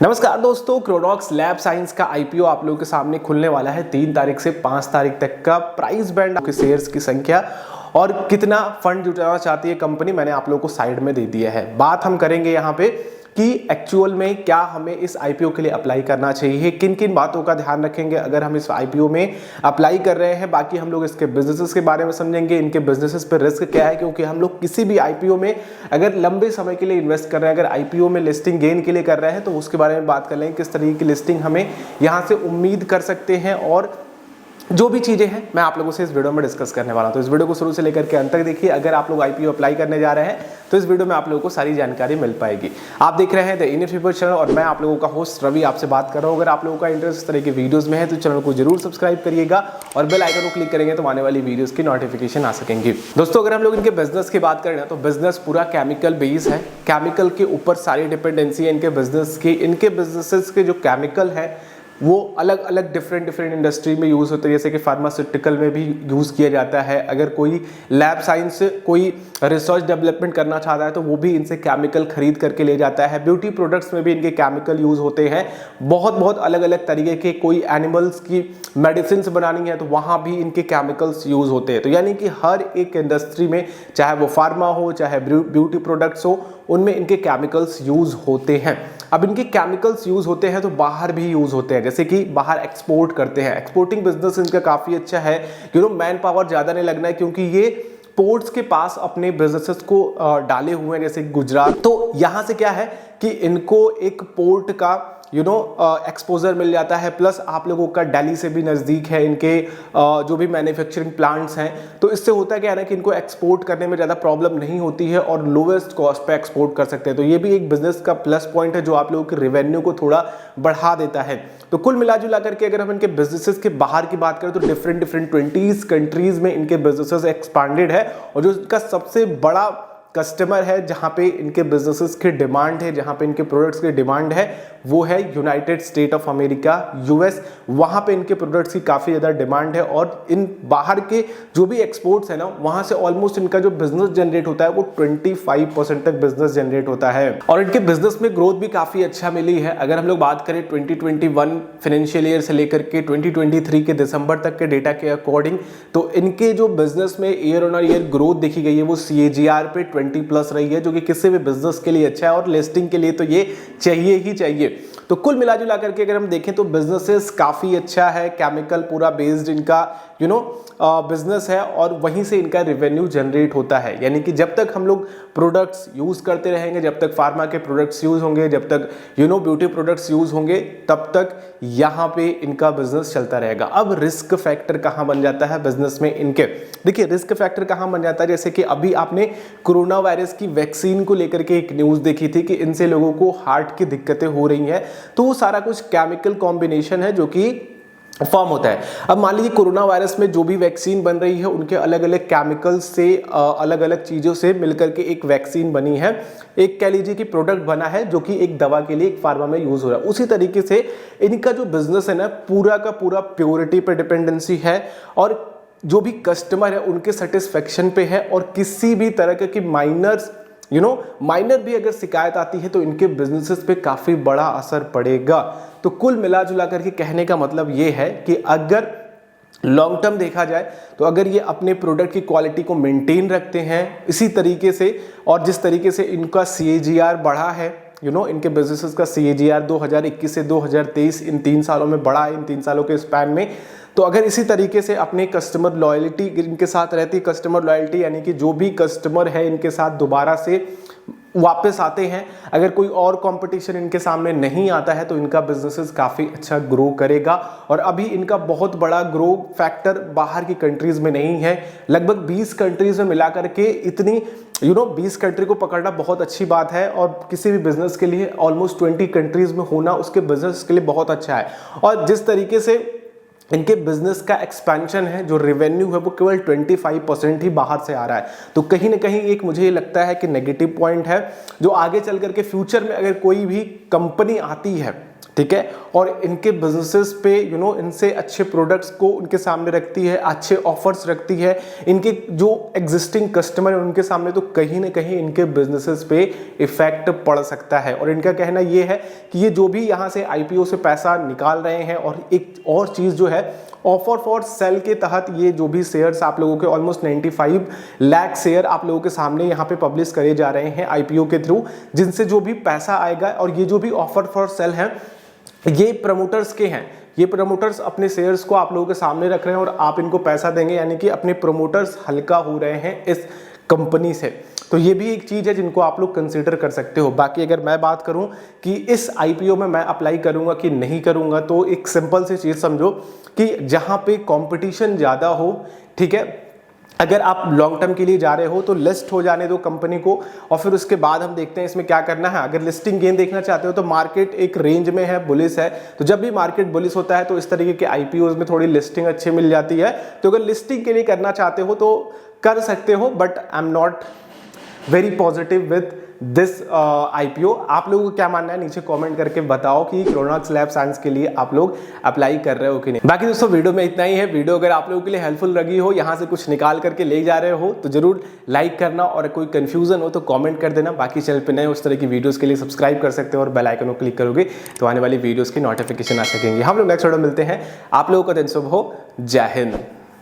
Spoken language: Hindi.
नमस्कार दोस्तों, क्रोडॉक्स लैब साइंस का आईपीओ आप लोगों के सामने खुलने वाला है 3 तारीख से 5 तारीख तक का। प्राइस बैंड, आपके शेयर्स की संख्या और कितना फंड जुटाना चाहती है कंपनी, मैंने आप लोगों को साइड में दे दिया है। बात हम करेंगे यहाँ पे कि एक्चुअल में क्या हमें इस आईपीओ के लिए अप्लाई करना चाहिए, किन किन बातों का ध्यान रखेंगे अगर हम इस आईपीओ में अप्लाई कर रहे हैं। बाकी हम लोग इसके बिजनेसेस के बारे में समझेंगे, इनके बिजनेसेस पे रिस्क क्या है, क्योंकि हम लोग किसी भी आईपीओ में अगर लंबे समय के लिए इन्वेस्ट कर रहे हैं, अगर आईपीओ में लिस्टिंग गेन के लिए कर रहे हैं तो उसके बारे में बात कर लेंगे, किस तरीके की लिस्टिंग हमें यहाँ से उम्मीद कर सकते हैं और जो भी चीजें हैं मैं आप लोगों से इस वीडियो में डिस्कस करने वाला हूं। तो इस वीडियो को शुरू से लेकर के अंत तक देखिए। अगर आप लोग आईपीओ अप्लाई करने जा रहे हैं तो इस वीडियो में आप लोगों को सारी जानकारी मिल पाएगी। आप देख रहे हैं द इंडियन पीपल चैनल और मैं आप लोगों का होस्ट रवि आपसे बात कर रहा हूं। अगर आप लोगों का इंटरेस्ट इस तरह की वीडियोस में है तो चैनल को जरूर सब्सक्राइब करिएगा और बेल आइकन को क्लिक करेंगे तो आने वाली वीडियोस की नोटिफिकेशन आ सकेंगी। दोस्तों, अगर हम लोग इनके बिजनेस की बात करें तो बिजनेस पूरा केमिकल बेस है, केमिकल के ऊपर सारी डिपेंडेंसी है इनके बिजनेस की। इनके बिजनेसेस के जो केमिकल है वो अलग अलग डिफरेंट इंडस्ट्री में यूज़ होते हैं, जैसे कि फार्मास्यूटिकल में भी यूज़ किया जाता है। अगर कोई लैब साइंस कोई रिसर्च डेवलपमेंट करना चाहता है तो वो भी इनसे केमिकल खरीद करके ले जाता है। ब्यूटी प्रोडक्ट्स में भी इनके केमिकल यूज़ होते हैं। बहुत अलग अलग तरीके के, कोई एनिमल्स की मेडिसिन बनानी है तो वहाँ भी इनके केमिकल्स यूज़ होते हैं। तो यानी कि हर एक इंडस्ट्री में, चाहे वो फार्मा हो चाहे ब्यूटी प्रोडक्ट्स हो, उनमें इनके केमिकल्स यूज़ होते हैं। अब इनके केमिकल्स यूज़ होते हैं तो बाहर भी यूज़ होते हैं, जैसे कि बाहर एक्सपोर्ट करते हैं। एक्सपोर्टिंग बिजनेस इनका काफ़ी अच्छा है। मैन पावर ज़्यादा नहीं लगना है क्योंकि ये पोर्ट्स के पास अपने बिजनेसेस को डाले हुए हैं, जैसे गुजरात। तो यहाँ से क्या है कि इनको एक पोर्ट का एक्सपोजर मिल जाता है, प्लस आप लोगों का दिल्ली से भी नज़दीक है इनके जो भी मैन्युफैक्चरिंग प्लांट्स हैं। तो इससे होता है क्या है ना कि इनको एक्सपोर्ट करने में ज़्यादा प्रॉब्लम नहीं होती है और लोवेस्ट कॉस्ट पे एक्सपोर्ट कर सकते हैं। तो ये भी एक बिजनेस का प्लस पॉइंट है जो आप लोगों के रेवेन्यू को थोड़ा बढ़ा देता है। तो कुल मिला जुला करके अगर हम इनके बिजनेसेस के बाहर की बात करें तो डिफरेंट 20 कंट्रीज में इनके बिजनेसेस एक्सपांडेड है। और जो इनका सबसे बड़ा कस्टमर है, जहां पे इनके बिजनेसेस की डिमांड है, जहां पे इनके प्रोडक्ट्स की डिमांड है, वो है United state of America, US. वहां पे इनके प्रोडक्ट्स की काफी ज्यादा डिमांड है और इन बाहर के जो भी एक्सपोर्ट्स है ना, वहां से ऑलमोस्ट इनका जो बिजनेस जनरेट होता है वो 25% तक बिजनेस जनरेट होता है। और इनके बिजनेस में ग्रोथ भी काफी अच्छा मिली है। अगर हम लोग बात करें 2021 फाइनेंशियल ईयर से लेकर के 2023 के दिसंबर तक के डेटा के अकॉर्डिंग, तो इनके जो बिजनेस में ईयर ऑन ईयर ग्रोथ देखी गई है वो CAGR पे 20+ रही है, जो कि किसी भी बिजनेस के लिए अच्छा है और लिस्टिंग के लिए तो ये चाहिए ही चाहिए। तो कुल मिला जुला करके अगर हम देखें तो बिजनेसेस काफी अच्छा है। केमिकल पूरा बेस्ड इनका बिजनेस है और वहीं से इनका रेवेन्यू जनरेट होता है। यानी कि जब तक हम लोग प्रोडक्ट्स यूज करते रहेंगे, जब तक फार्मा के प्रोडक्ट्स यूज होंगे, जब तक ब्यूटी प्रोडक्ट्स यूज होंगे, तब तक यहाँ पे इनका बिजनेस चलता रहेगा। अब रिस्क फैक्टर कहाँ बन जाता है बिजनेस में इनके, देखिए रिस्क फैक्टर कहाँ बन जाता है। जैसे कि अभी आपने कोरोना वायरस की वैक्सीन को लेकर के एक न्यूज देखी थी कि इनसे लोगों को हार्ट की दिक्कतें हो रही हैं। तो वो सारा कुछ केमिकल कॉम्बिनेशन है जो कि फॉर्म होता है। अब मान लीजिए कोरोना वायरस में जो भी वैक्सीन बन रही है उनके अलग अलग केमिकल्स से, अलग अलग चीज़ों से मिलकर के एक वैक्सीन बनी है, एक कह लीजिए कि प्रोडक्ट बना है जो कि एक दवा के लिए एक फार्मा में यूज हो रहा है। उसी तरीके से इनका जो बिजनेस है ना, पूरा का पूरा प्योरिटी पर डिपेंडेंसी है और जो भी कस्टमर है उनके सेटिस्फेक्शन पे है। और किसी भी तरह की माइनर भी अगर शिकायत आती है तो इनके बिजनेसेस पे काफी बड़ा असर पड़ेगा। तो कुल मिला जुला करके कहने का मतलब ये है कि अगर लॉन्ग टर्म देखा जाए तो अगर ये अपने प्रोडक्ट की क्वालिटी को मेंटेन रखते हैं इसी तरीके से, और जिस तरीके से इनका CAGR बढ़ा है, इनके बिजनेसेस का CAGR 2021 से 2023 इन 3 सालों में बढ़ा है, इन 3 सालों के स्पैन में। तो अगर इसी तरीके से अपने कस्टमर लॉयल्टी इनके साथ रहती, कस्टमर लॉयल्टी यानी कि जो भी कस्टमर है इनके साथ दोबारा से वापस आते हैं, अगर कोई और कंपटीशन इनके सामने नहीं आता है तो इनका बिजनेसेस काफ़ी अच्छा ग्रो करेगा। और अभी इनका बहुत बड़ा ग्रो फैक्टर बाहर की कंट्रीज में नहीं है। लगभग 20 कंट्रीज में मिला करके इतनी 20 कंट्री को पकड़ना बहुत अच्छी बात है और किसी भी बिजनेस के लिए ऑलमोस्ट 20 कंट्रीज में होना उसके बिजनेस के लिए बहुत अच्छा है। और जिस तरीके से इनके बिजनेस का एक्सपेंशन है, जो रेवेन्यू है वो केवल 25% ही बाहर से आ रहा है। तो कहीं ना कहीं एक मुझे ये लगता है कि नेगेटिव पॉइंट है, जो आगे चल करके फ्यूचर में अगर कोई भी कंपनी आती है ठीक है, और इनके बिजनेसेस पे इनसे अच्छे प्रोडक्ट्स को उनके सामने रखती है, अच्छे ऑफर्स रखती है, इनके जो एग्जिस्टिंग कस्टमर है उनके सामने, तो कहीं ना कहीं इनके बिजनेसेस पे इफेक्ट पड़ सकता है। और इनका कहना ये है कि ये जो भी यहाँ से आईपीओ से पैसा निकाल रहे हैं, और एक और चीज़ जो है, ऑफर फॉर सेल के तहत ये जो भी शेयर्स आप लोगों के ऑलमोस्ट 95 लाख शेयर आप लोगों के सामने यहाँ पे पब्लिश करे जा रहे हैं आईपीओ के थ्रू, जिनसे जो भी पैसा आएगा, और ये जो भी ऑफर फॉर सेल है ये प्रमोटर्स के हैं, ये प्रमोटर्स अपने शेयर्स को आप लोगों के सामने रख रहे हैं और आप इनको पैसा देंगे, यानी कि अपने प्रमोटर्स हल्का हो रहे हैं इस कंपनी से। तो ये भी एक चीज़ है जिनको आप लोग कंसीडर कर सकते हो। बाकी अगर मैं बात करूं कि इस आईपीओ में मैं अप्लाई करूंगा कि नहीं करूंगा, तो एक सिंपल सी चीज़ समझो कि जहां पे कंपटीशन ज़्यादा हो, ठीक है, अगर आप लॉन्ग टर्म के लिए जा रहे हो तो लिस्ट हो जाने दो कंपनी को, और फिर उसके बाद हम देखते हैं इसमें क्या करना है। अगर लिस्टिंग गेन देखना चाहते हो तो मार्केट एक रेंज में है, बुलिश है, तो जब भी मार्केट बुलिश होता है तो इस तरीके के आईपीओज में थोड़ी लिस्टिंग अच्छी मिल जाती है। तो अगर लिस्टिंग के लिए करना चाहते हो तो कर सकते हो, but I am not very positive with this IPO. आप लोगों को क्या मानना है नीचे कमेंट करके बताओ कि क्रोनॉक्स लैब साइंस के लिए आप लोग अप्लाई कर रहे हो कि नहीं। बाकी दोस्तों वीडियो में इतना ही है। वीडियो अगर आप लोगों के लिए हेल्पफुल लगी हो, यहाँ से कुछ निकाल करके ले जा रहे हो, तो जरूर लाइक करना, और कोई कंफ्यूजन हो तो कमेंट कर देना। बाकी चैनल पे नए उस तरह की वीडियोस के लिए सब्सक्राइब कर सकते हो, और बेल आइकन को क्लिक करोगे तो आने वाली वीडियोस की नोटिफिकेशन आ सकेंगे। हम लोग नेक्स्ट वीडियो मिलते हैं। आप लोगों का दिन शुभ हो। जय हिंद।